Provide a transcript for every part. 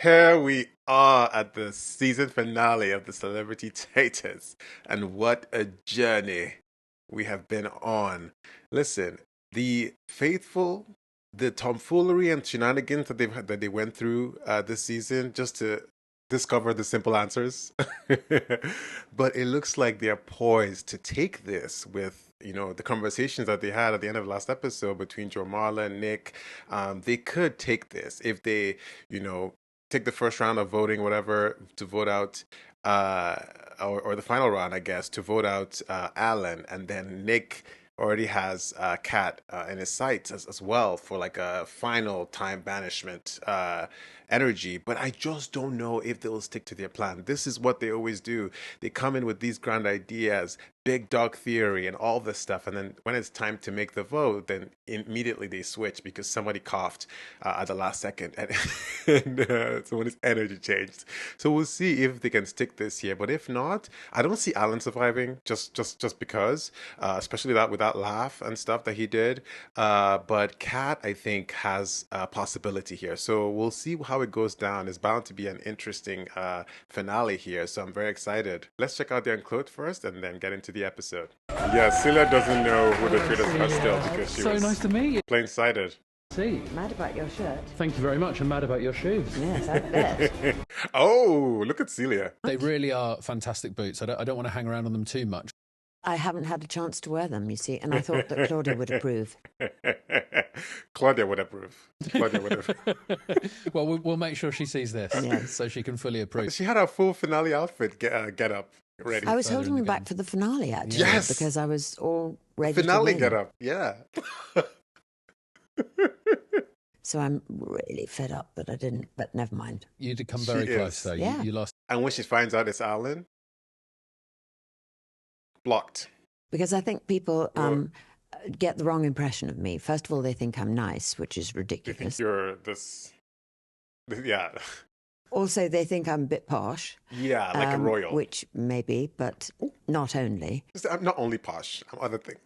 Here we are at the season finale of the Celebrity Traitors, and what a journey we have been on. Listen, the faithful, the tomfoolery and shenanigans that they went through this season just to discover the simple answers. But it looks like they're poised to take this with the conversations that they had at the end of the last episode between Joe Marla and Nick. They could take this if they you know take the first round of voting, whatever, to vote out, uh, or the final round, I guess, to vote out Alan, and then Nick already has Kat in his sights as well for like a final time banishment energy. But I just don't know if they'll stick to their plan. This is what they always do. They come in with these grand ideas, big dog theory, and all this stuff, and then when it's time to make the vote, then immediately they switch because somebody coughed at the last second, and someone's energy changed. So we'll see if they can stick this year. But if not, I don't see Alan surviving just because, especially that with that laugh and stuff that he did. But Kat, I think, has a possibility here. So we'll see how it goes down. It's bound to be an interesting finale here. So I'm very excited. Let's check out the Uncloaked first and then get into the episode. Yeah, Celia doesn't know who the traitors are still because she was nice to meet you. plain-sighted. See, Mad about your shirt. thank you very much. I'm mad about your shoes. Yes, I bet. Oh, look at Celia. They really are fantastic boots. I don't want to hang around on them too much. I haven't had a chance to wear them, you see, and I thought that Claudia would approve. Claudia would approve. Claudia would approve. Well, we'll make sure she sees this Yes. so she can fully approve. She had a full finale outfit get up ready. I was further holding in them the back game. for the finale, actually, Yes! because I was all ready Finale to win. get up, yeah. So I'm really fed up that I didn't, but never mind. You did come She very is. close, though. Yeah. You lost. And when she finds out it's Alan, blocked. Because I think people Well- get the wrong impression of me. First of all, they think I'm nice, which is Do you think ridiculous. you're this? Yeah, Also, they think I'm a bit posh. yeah, like a royal. Which maybe, but not only. I'm not only posh, I'm other things.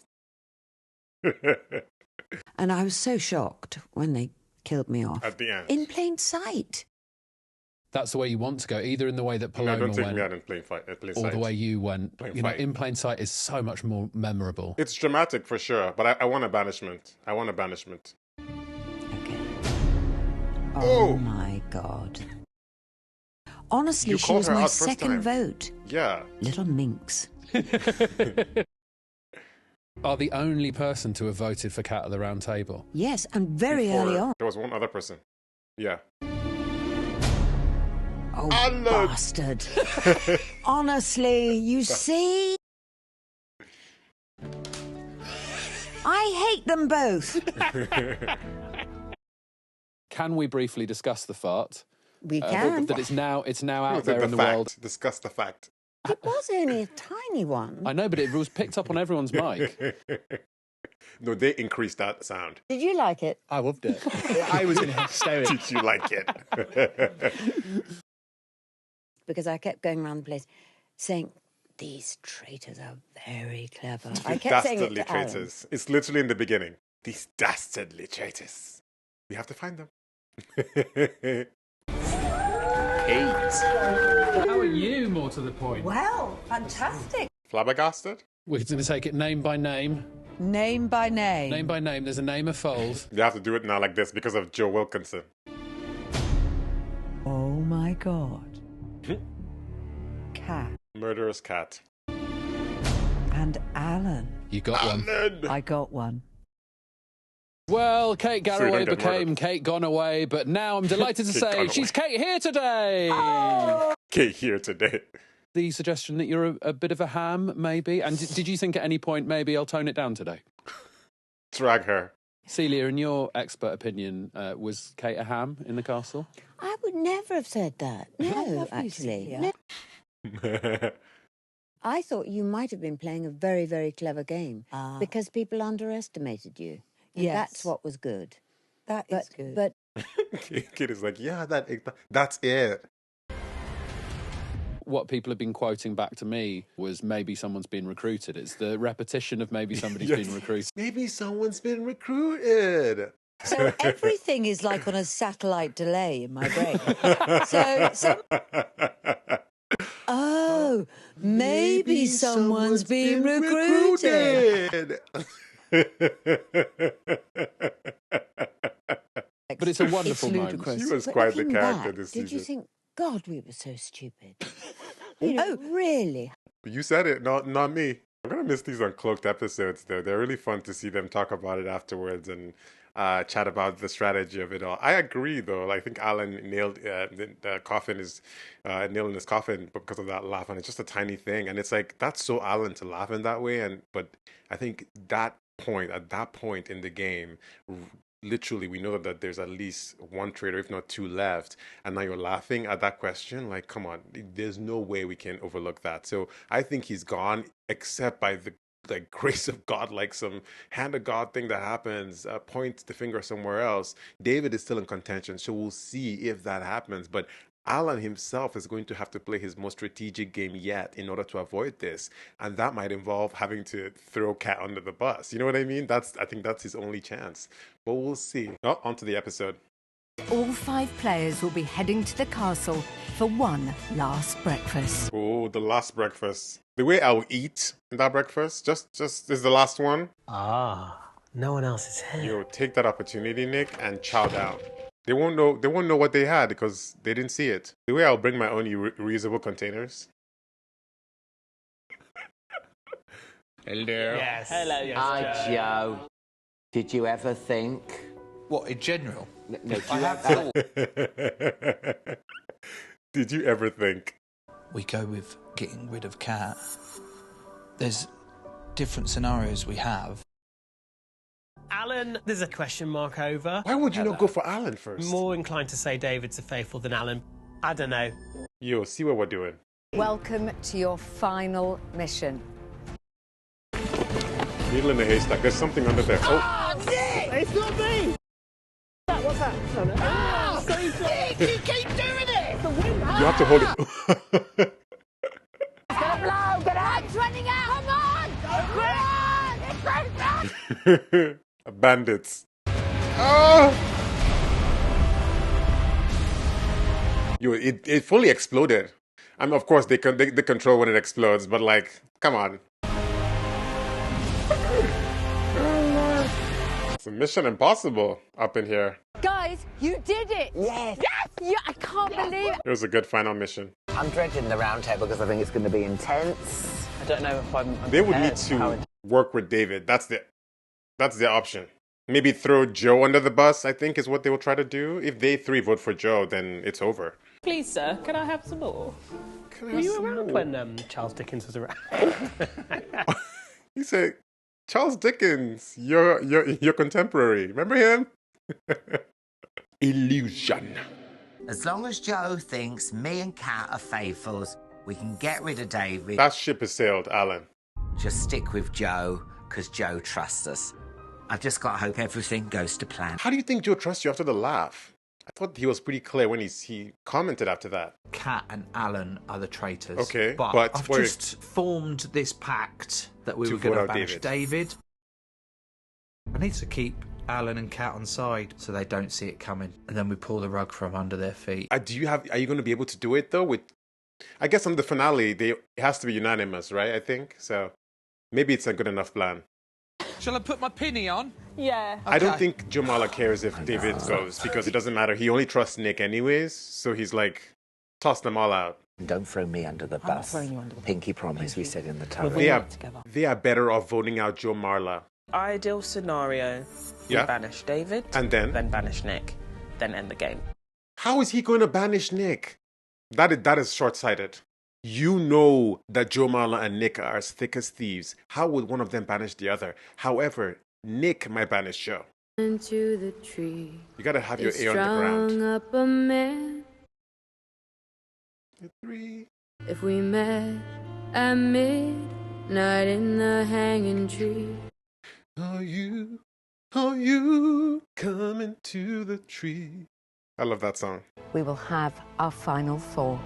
And I was so shocked when they killed me off. At the end. In plain sight. That's the way you want to go, either in the way that No, Paloma don't take went me out in plain fight. Plain or sight. the way you went. Plain You know, fight. in plain sight is so much more memorable. It's dramatic for sure, but I want a banishment. I want a banishment. Okay. Oh! Oh my God. Honestly, You she called was her my out first second time. vote. Yeah. Little minx. Are the only person to have voted for Cat at the Round Table. Yes, and very Before, early on. There was one other person. Yeah. Oh, Alan! bastard. Honestly, you see? I hate them both. Can we briefly discuss the fart? We can. That it's now out The there in the fact. world. Discuss the fact. It was only a tiny one. I know, but it was picked up on everyone's mic. No, they increased that sound. Did you like it? I loved it. I was in hysterics. Did you like it? Because I kept going around the place saying, these traitors are very clever. I kept saying it Dastardly to Alan. traitors. It's literally in the beginning. These dastardly traitors. We have to find them. How are you, more to the point? Well, fantastic. Flabbergasted? We're going to take it name by name. Name by name. Name by name. There's a name of fold. You have to do it now like this because of Joe Wilkinson. Oh my God. Cat Murderous cat. and Alan. You got one. Alan! I got one. Well, Kate So you Garraway don't get became murdered. Kate Gone Away, but now I'm delighted to Kate say Gone she's Away. Kate here today. Okay, here today. The suggestion that you're a bit of a ham, maybe? And did you think at any point maybe I'll tone it down today? Drag her. Celia, in your expert opinion, was Kate a ham in the castle? I would never have said that. No, love you, actually. Celia. No. I thought you might have been playing a very, very clever game because people underestimated you. And Yes. that's what was good. That is good. But Kid is like, yeah, that's it. What people have been quoting back to me was maybe someone's been recruited. It's the repetition of maybe somebody's been recruited. Maybe someone's been recruited. So everything is like on a satellite delay in my brain. Oh, maybe someone's being recruited. But it's a wonderful moment. ludicrous. She was But quite the looking character back, this did you season. think, God, we were so stupid? Really? You said it, not me. I'm gonna miss these Uncloaked episodes though. They're really fun to see them talk about it afterwards and chat about the strategy of it all. I agree though. I think Alan nailed the coffin is nailing his coffin because of that laugh, and it's just a tiny thing, and it's like that's so Alan to laugh in that way. And but I think at that point in the game, literally we know that there's at least one traitor, if not two left, and now you're laughing at that question. Like, come on, there's no way we can overlook that. So I think he's gone, except by the like grace of God, like some hand of God thing that happens, points the finger somewhere else. David is still in contention, so we'll see if that happens. But Alan himself is going to have to play his most strategic game yet in order to avoid this, and that might involve having to throw Cat under the bus. You know what I mean? I think that's his only chance. But we'll see. Oh, on to the episode. All 5 players will be heading to the castle for one last breakfast. Oh, the last breakfast. The way I'll eat in that breakfast, just is the last one. Ah, no one else is here. You take that opportunity, Nick, and chow down. They won't know what they had because they didn't see it. The way I'll bring my own reusable containers. Hello. Yes. Hello, yes. Hi, Joe. Did you ever think? What, in general? No, I have thought. Did you ever think? We go with getting rid of Cat. There's different scenarios we have. Alan, there's a question mark over. Why would you not go for Alan first? More inclined to say David's a faithful than Alan. I don't know. Yo, see what we're doing. Welcome to your final mission. Needle in the haystack. There's something under there. Oh, Nick! It's not me! What's that? No, no. Ah! Nick, you keep doing it! The wind. you have to hold it. It's gonna blow! Get out! It's running out! Come on! It's running! Bandits. Oh! Yo, it fully exploded. I mean, of course, they control when it explodes, but like, come on. It's a Mission Impossible up in here. Guys, you did it! Yes. Yes! Yeah, I can't believe it. It was a good final mission. I'm dreading the round table because I think it's going to be intense. I don't know if I'm They would need to work with David. That's the option. Maybe throw Joe under the bus, I think, is what they will try to do. If they 3 vote for Joe, then it's over. Please, sir, can I have some more? Were you around when Charles Dickens was around? He said, Charles Dickens, your contemporary. Remember him? Illusion. As long as Joe thinks me and Kat are faithfuls, we can get rid of David. That ship has sailed, Alan. Just stick with Joe, because Joe trusts us. I've just got to hope everything goes to plan. How do you think Joe trusts you after the laugh? I thought he was pretty clear when he commented after that. Cat and Alan are the traitors. Okay, but I've just formed this pact that we were going to banish David. I need to keep Alan and Cat on side so they don't see it coming, and then we pull the rug from under their feet. Are you going to be able to do it though? I guess on the finale, it has to be unanimous, right? I think so. Maybe it's a good enough plan. Shall I put my pinny on? Yeah. Okay. I don't think Joe Marler cares if David goes because it doesn't matter. He only trusts Nick anyways, so he's like, toss them all out. Don't throw me under the bus. throwing you under the bus. Pinky promise, we said in the tower. They are better off voting out Joe Marler. Ideal scenario, you banish David, and then banish Nick, then end the game. How is he going to banish Nick? That is short-sighted. You know that Joe Marler and Nick are as thick as thieves. How would one of them banish the other? However, Nick might banish Joe. Into the tree. You gotta have your ear on the ground. Up a man. Three. If we met at midnight in the hanging tree. Are you coming to the tree? I love that song. We will have our final 4.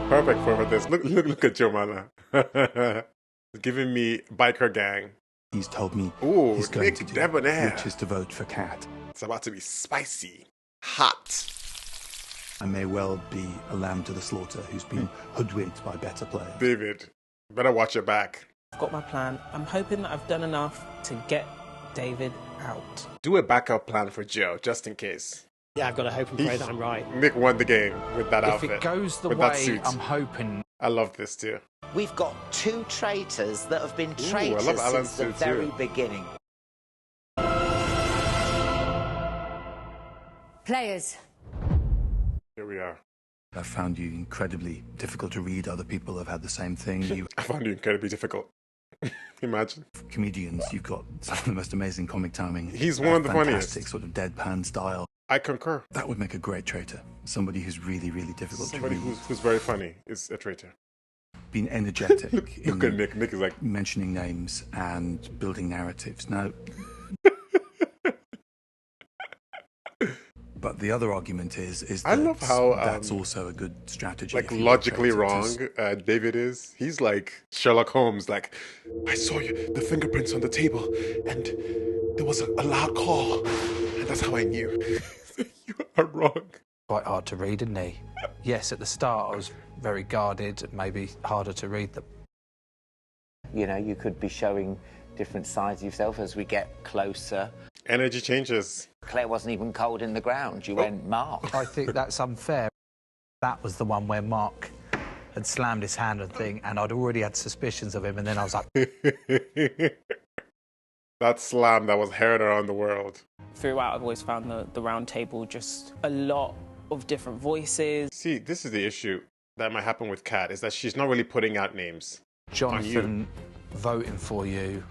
Perfect for this. Look at Joe Marler. Giving me biker gang. he's told me Ooh, he's going Nick to do, Debonair. which is to vote for Cat. It's about to be spicy. Hot. I may well be a lamb to the slaughter who's been hoodwinked by better players. David, better watch your back. I've got my plan. I'm hoping that I've done enough to get David out. Do a backup plan for Joe, just in case. Yeah, I've got to hope and pray that I'm right. Nick won the game with that outfit. If it goes the with that way suit. I'm hoping. I love this too. We've got 2 traitors that have been traitors I love Alan's since the suit very too. beginning. Players, Here we are. I found you incredibly difficult to read. Other people have had the same thing. You I found you incredibly difficult. Imagine. comedians, you've got some of the most amazing comic timing. He's one of the funniest. Fantastic sort of deadpan style. I concur. That would make a great traitor. Somebody who's really, really difficult Somebody to read. who's very funny is a traitor. Being energetic. Look at Nick. Nick is like mentioning names and building narratives. Now, but the other argument is I that love how that's also a good strategy. like if you logically rotate it. wrong David is. He's like Sherlock Holmes. Like, I saw the fingerprints on the table, and there was a loud call, and that's how I knew. You are wrong. Quite hard to read, isn't he? Yes, at the start I was very guarded, maybe harder to read them. You know, you could be showing different sides of yourself as we get closer. Energy changes. Claire wasn't even cold in the ground. You went, Mark. I think that's unfair. That was the one where Mark had slammed his hand on the thing, and I'd already had suspicions of him, and then I was like... That slam that was heard around the world. Throughout, I've always found the round table just a lot of different voices. See, this is the issue that might happen with Kat, is that she's not really putting out names. Jonathan voting for you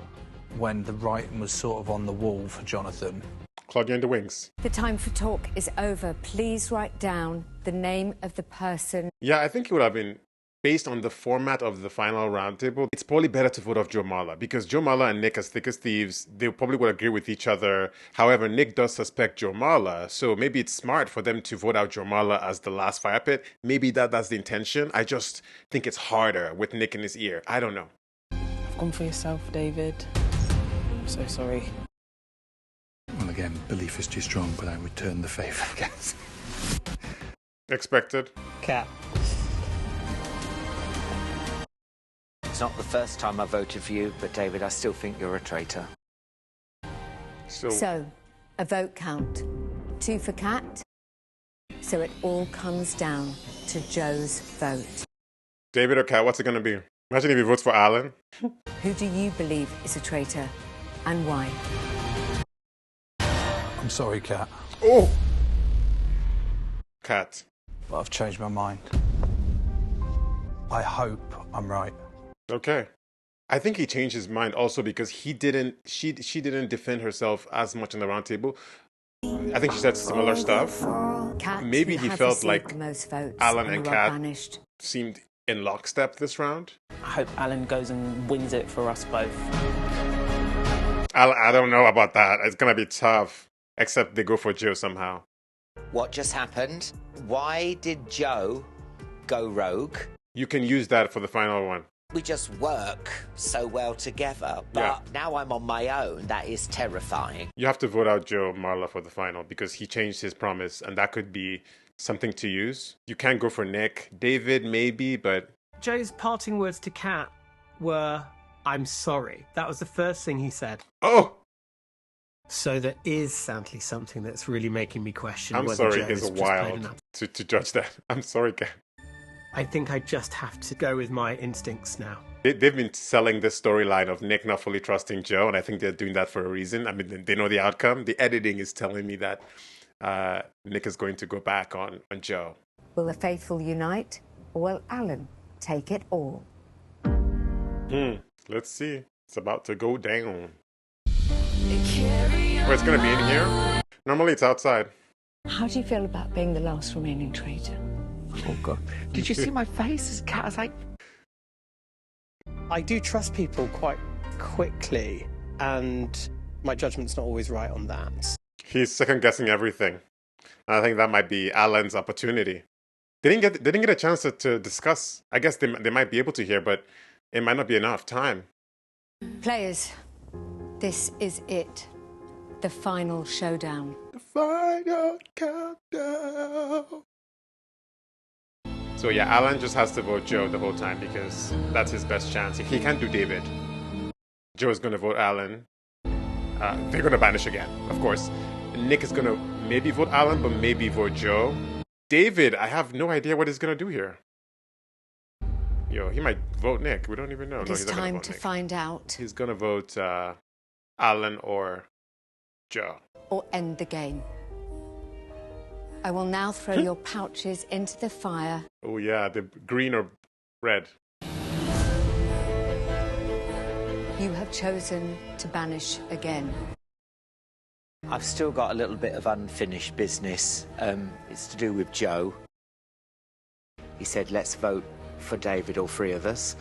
when the writing was sort of on the wall for Jonathan. Claudia in the wings. the time for talk is over. Please write down the name of the person. Yeah, I think it would have been, based on the format of the final roundtable, it's probably better to vote off Joe Marla, because Joe Marla and Nick, as thick as thieves, they probably would agree with each other. However, Nick does suspect Joe Marla, so maybe it's smart for them to vote out Joe Marla as the last fire pit. Maybe that's the intention. I just think it's harder with Nick in his ear. I don't know. I've gone for yourself, David. I'm so sorry. Well, again, belief is too strong, but I return the favour, I guess. Expected. Cat. It's not the first time I voted for you, but David, I still think you're a traitor. So, a vote count. 2 for Cat. So it all comes down to Joe's vote. David or Kat, what's it going to be? Imagine if he votes for Alan. Who do you believe is a traitor and why? I'm sorry, Kat, Oh! Kat. but I've changed my mind. I hope I'm right. Okay. I think he changed his mind also because she didn't defend herself as much in the round table. I think she said similar stuff. Cat, Maybe you he have felt received like the most votes Alan and and you are Kat banished. seemed in lockstep this round. I hope Alan goes and wins it for us both. I don't know about that. It's going to be tough. Except they go for Joe somehow. What just happened? Why did Joe go rogue? You can use that for the final one. We just work so well together. But now I'm on my own. That is terrifying. You have to vote out Joe Marla for the final because he changed his promise, and that could be something to use. You can't go for Nick. David, maybe, but... Joe's parting words to Kat were, "I'm sorry." That was the first thing he said. Oh! So there is sadly something that's really making me question I'm whether sorry, Joe it's is just playing wild enough. to judge that. I'm sorry, Kat. I think I just have to go with my instincts now. They've been selling this storyline of Nick not fully trusting Joe, and I think they're doing that for a reason. I mean, they know the outcome. The editing is telling me that Nick is going to go back on Joe. Will the faithful unite, or will Alan take it all? Let's see. It's about to go down. Wait, it's going to be in here? Normally it's outside. How do you feel about being the last remaining traitor? Oh, God. Did you see my face as Kat? I was like... I do trust people quite quickly, and my judgment's not always right on that. He's second-guessing everything. I think that might be Alan's opportunity. They didn't get a chance to discuss. I guess they might be able to here, but it might not be enough time. Players, This is it. The final showdown. The final countdown. So yeah, Alan just has to vote Joe the whole time because that's his best chance. He can't do David. Joe is going to vote Alan. They're going to banish again, of course. Nick is going to maybe vote Alan, but maybe vote Joe. David, I have no idea what he's going to do here. Yo, he might vote Nick. We don't even know. It is time to find out. He's going to vote Alan or Joe. Or end the game. I will now throw your pouches into the fire. Oh yeah, the green or red. You have chosen to banish again. I've still got a little bit of unfinished business. It's to do with Joe. He said, let's vote for David, all three of us.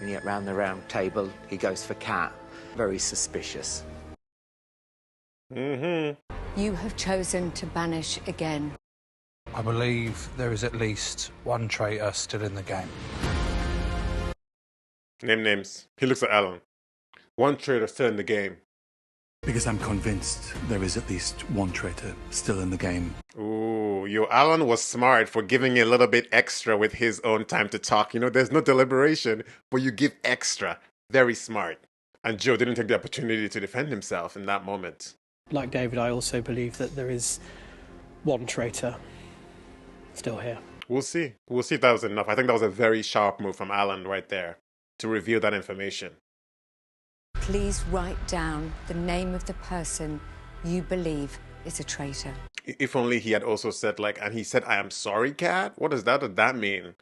And yet round the round table, he goes for Cat. Very suspicious. You have chosen to banish again. I believe there is at least one traitor still in the game. Name names. He looks at Alan. One traitor still in the game. Because I'm convinced there is at least one traitor still in the game. Ooh, yo, Alan was smart for giving a little bit extra with his own time to talk. You know, there's no deliberation, but you give extra. Very smart. And Joe didn't take the opportunity to defend himself in that moment. Like David, I also believe that there is one traitor still here. We'll see. We'll see if that was enough. I think that was a very sharp move from Alan right there to reveal that information. Please write down the name of the person you believe is a traitor. If only he had also said, like, and he said, I am sorry, Cat? What does that mean?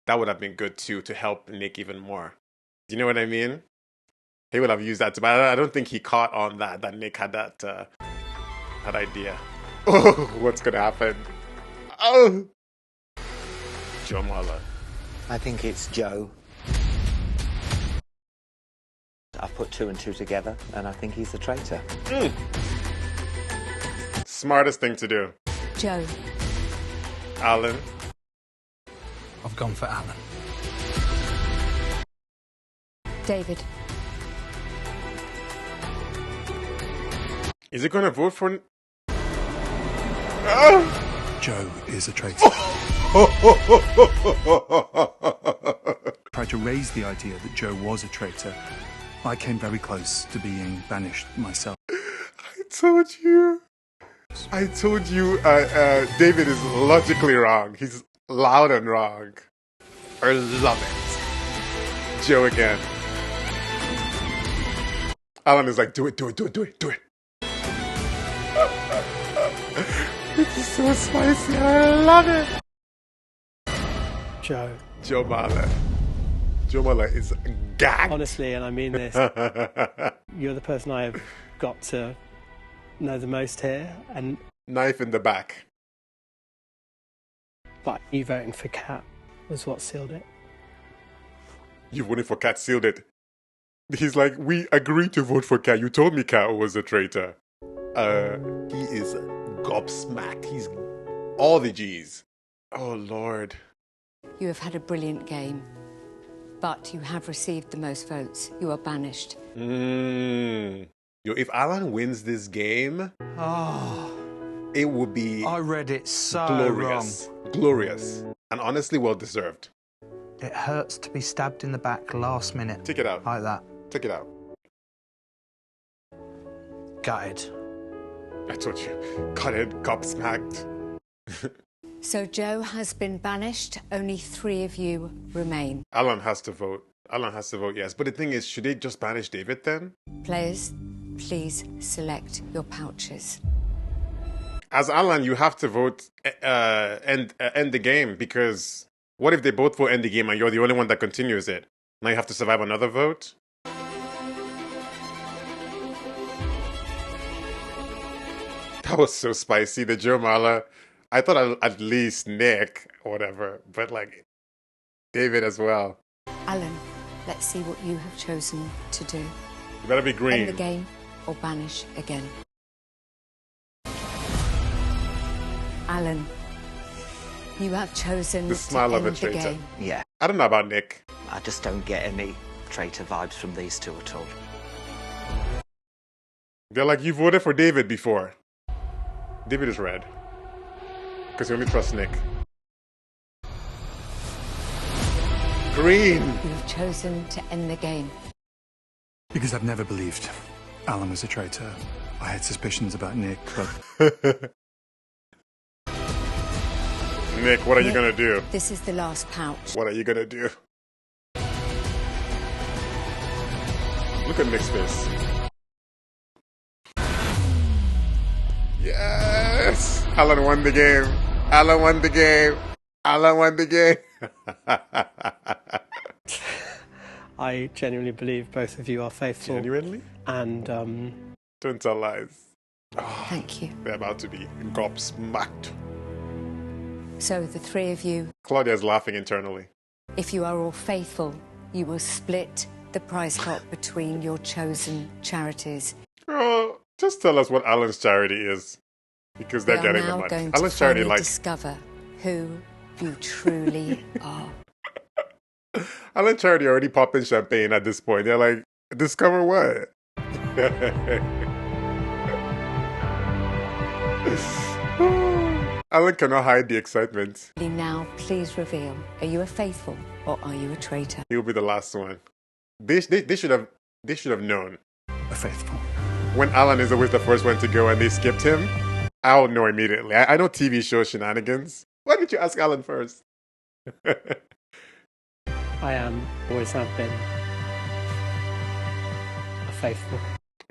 That would have been good, too, to help Nick even more. Do you know what I mean? He would have used that, but I don't think he caught on that Nick had that idea. Oh, what's going to happen? Oh! Joe Marler. I think it's Joe. I've put two and two together, and I think he's the traitor. Smartest thing to do. Joe. Alan. I've gone for Alan. David. Is he going to vote for... Joe is a traitor. Tried to raise the idea that Joe was a traitor. I came very close to being banished myself. I told you, David is logically wrong. He's loud and wrong. I love it. Joe again. Alan is like, do it. It's so spicy. I love it. Joe Marler. Joe Marler is gagged. Honestly, and I mean this, you're the person I have got to know the most here. And knife in the back. But you voting for Cat was what sealed it. You voting for Cat sealed it. He's like, we agreed to vote for Cat. You told me Cat was a traitor. He is gobsmacked. He's all the G's. Oh, Lord. You have had a brilliant game, but you have received the most votes. You are banished. Yo, if Alan wins this game, it will be... I read it so glorious. wrong. Glorious. And honestly, well-deserved. It hurts to be stabbed in the back last minute. Take it out. Like that. Take it out. Gutted. I told you. Gutted, gobsmacked. So Joe has been banished. Only 3 of you remain. Alan has to vote. Alan has to vote yes. But the thing is, should they just banish David then? Players, please select your pouches. As Alan, you have to vote end the game, because what if they both vote end the game and you're the only one that continues it? Now you have to survive another vote? That was so spicy. The Joe Marler. I thought at least Nick or whatever, but like David as well. Alan, let's see what you have chosen to do. You better be green. End the game or banish again. Alan, you have chosen the smile to of a end the traitor. game. Yeah. I don't know about Nick. I just don't get any traitor vibes from these two at all. They're like, you voted for David before. David is red. Because you only trust Nick. Green. You've chosen to end the game. Because I've never believed Alan was a traitor. I had suspicions about Nick, but... Nick, what are you gonna do? This is the last pouch. What are you gonna do? Look at Nick's face. Yes! Alan won the game. Alan won the game. Alan won the game. I genuinely believe both of you are faithful. Genuinely? And, Don't tell lies. Thank you. They're about to be gobsmacked. So the three of you, Claudia's laughing internally. if you are all faithful, you will split the prize pot between your chosen charities. Oh, just tell us what Alan's charity is. Because they're getting the now money. going to Alan's charity, finally like... discover who you truly are. Alan's charity already popping champagne at this point. They're like, discover what? Alan cannot hide the excitement. Now, please reveal, are you a faithful or are you a traitor? He'll be the last one. They should have known. A faithful. When Alan is always the first one to go and they skipped him, I'll know immediately. I know TV show shenanigans. Why didn't you ask Alan first? I am, always have been, a faithful.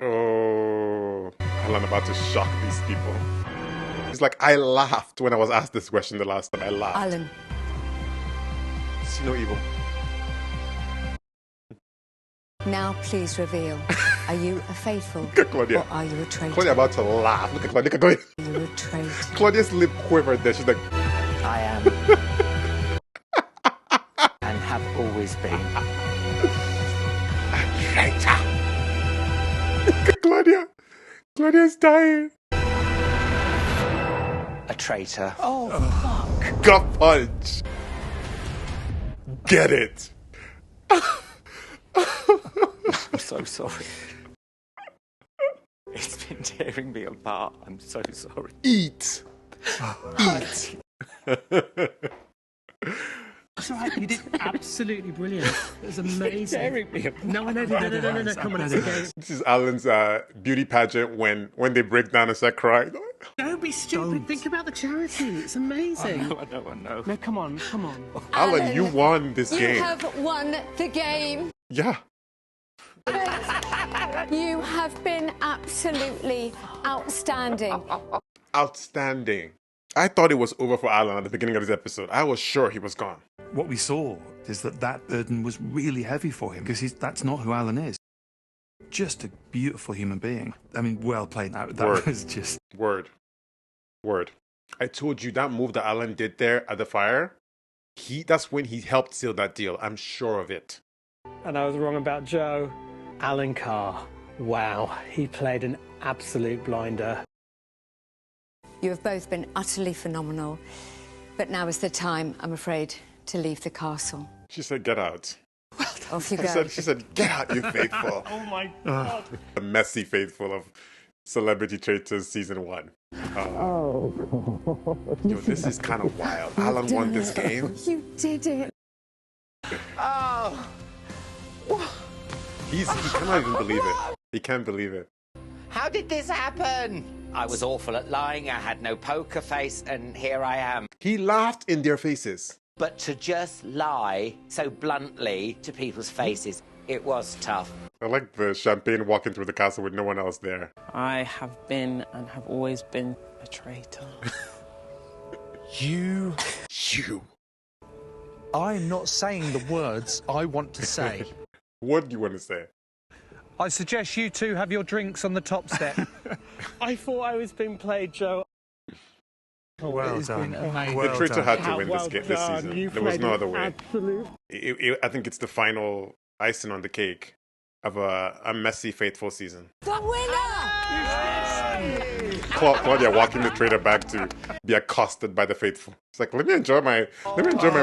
Oh, Alan about to shock these people. It's like, I laughed when I was asked this question the last time. I laughed. Alan. See no evil. Now, please reveal, are you a faithful Look at Claudia. or are you a traitor? Claudia about to laugh. Look at Claudia. Look at Claudia. Are you a traitor? Claudia's lip quivered there. She's like, I am. And have always been. A traitor. Look at Claudia. Claudia's dying. A traitor. Oh, fuck. Gut punch. Get it. I'm so sorry. It's been tearing me apart. I'm so sorry. Eat. Eat. It's all right, you did absolutely brilliant. It was amazing. No, come on, it's okay. This is Alan's beauty pageant when they break down and start crying. Don't be stupid. Think about the charity. It's amazing. I know. No, come on. Alan, you won this game. You have won the game. Yeah. You have been absolutely outstanding. Outstanding. I thought it was over for Alan at the beginning of this episode. I was sure he was gone. What we saw is that burden was really heavy for him because that's not who Alan is. Just a beautiful human being. I mean, well played. That was just... Word. I told you that move that Alan did there at the fire, that's when he helped seal that deal. I'm sure of it. And I was wrong about Joe. Alan Carr. Wow, he played an absolute blinder. You have both been utterly phenomenal. But now is the time, I'm afraid, to leave the castle. She said, get out. Off you go. She said, get out, you faithful. Oh my God. The messy faithful of Celebrity Traitors Season 1. Yo, this is kind of wild. Alan won this game. You did it. Oh. He cannot even believe it. He can't believe it. How did this happen? I was awful at lying. I had no poker face, and here I am. He laughed in their faces. But to just lie so bluntly to people's faces, it was tough. I like the champagne walking through the castle with no one else there. I have been and have always been a traitor. You. I'm not saying the words I want to say. What do you want to say? I suggest you two have your drinks on the top step. I thought I was being played, Joe. Well done. The traitor had to win this season. You there was no other way. Absolute. I think it's the final icing on the cake of a messy, faithful season. The winner! Claudia walking the traitor back to be accosted by the faithful. It's like, let me enjoy my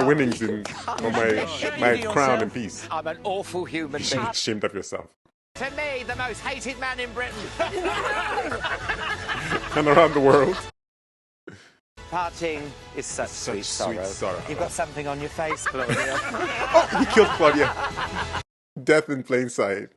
winnings and my crown in peace. I'm an awful human being. Ashamed of yourself. To me, the most hated man in Britain. And around the world. Parting is such sweet sorrow. You've got something on your face, Claudia. Oh, he killed Claudia. Death in plain sight.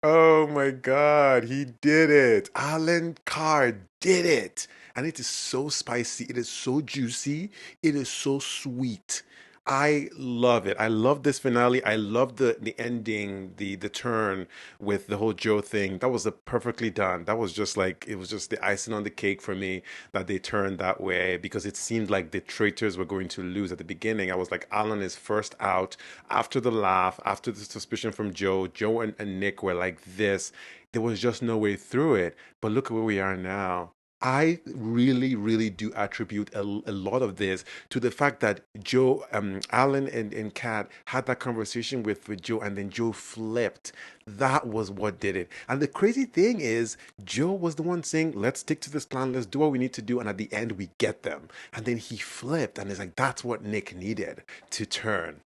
Oh my God, he did it. Alan Carr did it. And it is so spicy. It is so juicy. It is so sweet. I love it. I love this finale. I love the ending, the turn with the whole Joe thing. That was perfectly done. That was just like, it was just the icing on the cake for me that they turned that way, because it seemed like the traitors were going to lose at the beginning. I was like, Alan is first out after the laugh, after the suspicion from Joe. Joe and Nick were like this. There was just no way through it. But look at where we are now. I really, really do attribute a lot of this to the fact that Joe, Alan and Kat had that conversation with Joe, and then Joe flipped. That was what did it. And the crazy thing is, Joe was the one saying, let's stick to this plan, let's do what we need to do, and at the end we get them. And then he flipped, and it's like, that's what Nick needed to turn.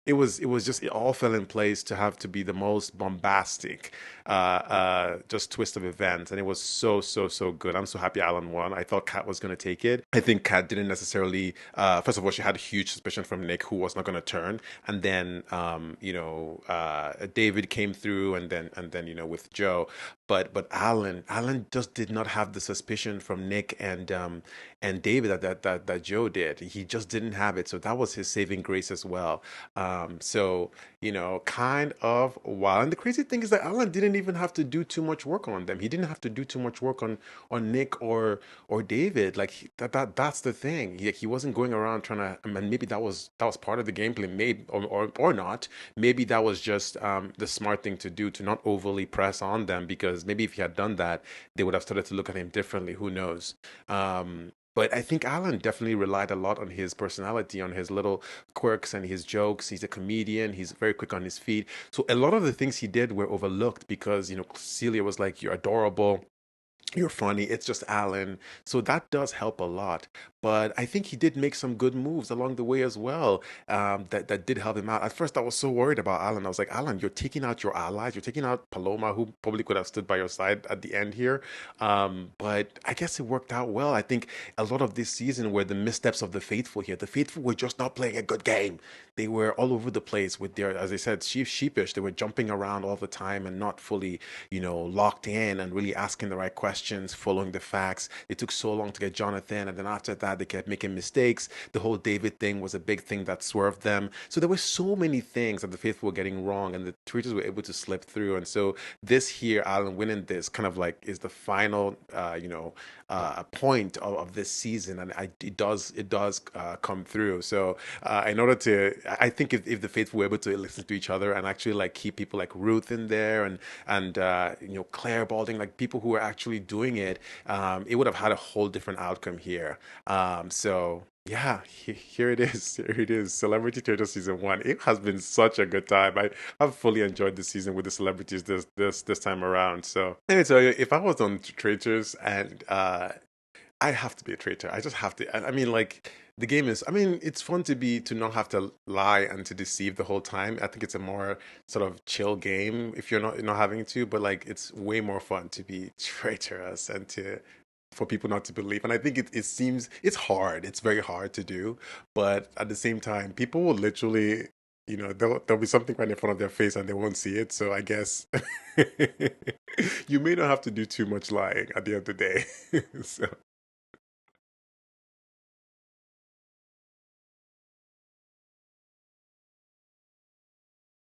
It was just, it all fell in place to have to be the most bombastic just twist of events, and it was so good. I'm so happy Alan won. I thought Kat was going to take it. I think Kat didn't necessarily, first of all, she had a huge suspicion from Nick, who was not going to turn, and then David came through, and then with Joe, but Alan just did not have the suspicion from Nick and David that Joe did. He just didn't have it, so that was his saving grace as well. So kind of wild. And the crazy thing is that Alan didn't even have to do too much work on them. He didn't have to do too much work on Nick or David. Like that's the thing. He wasn't going around trying to. I mean, maybe that was part of the gameplay, maybe or not. Maybe that was just the smart thing to do, to not overly press on them, because maybe if he had done that, they would have started to look at him differently. Who knows? But I think Alan definitely relied a lot on his personality, on his little quirks and his jokes. He's a comedian. He's very quick on his feet. So a lot of the things he did were overlooked because, Celia was like, you're adorable, you're funny, it's just Alan. So that does help a lot. But I think he did make some good moves along the way as well, that did help him out. At first, I was so worried about Alan. I was like, Alan, you're taking out your allies. You're taking out Paloma, who probably could have stood by your side at the end here. But I guess it worked out well. I think a lot of this season were the missteps of the Faithful here. The Faithful were just not playing a good game. They were all over the place with their, as I said, sheepish. They were jumping around all the time and not fully, locked in and really asking the right questions, following the facts. It took so long to get Jonathan, and then after that, they kept making mistakes. The whole David thing was a big thing that swerved them. So there were so many things that the Faithful were getting wrong, and the Traitors were able to slip through. And so this here, Alan winning this, kind of like is the final, point of this season, and it does come through. So in order to, I think if the Faithful were able to listen to each other and actually like keep people like Ruth in there and Claire Balding, like people who were actually doing it, it would have had a whole different outcome here. So yeah, here it is. Here it is. Celebrity Traitors season 1. It has been such a good time. I've fully enjoyed the season with the celebrities this time around. So let me tell you, if I was on Traitors and I have to be a traitor. I just have to. I mean, like, the game is, I mean, it's fun to not have to lie and to deceive the whole time. I think it's a more sort of chill game if you're not having to, but like, it's way more fun to be traitorous and for people not to believe. And I think it seems, it's hard. It's very hard to do. But at the same time, people will literally, there'll be something right in front of their face and they won't see it. So I guess you may not have to do too much lying at the end of the day. So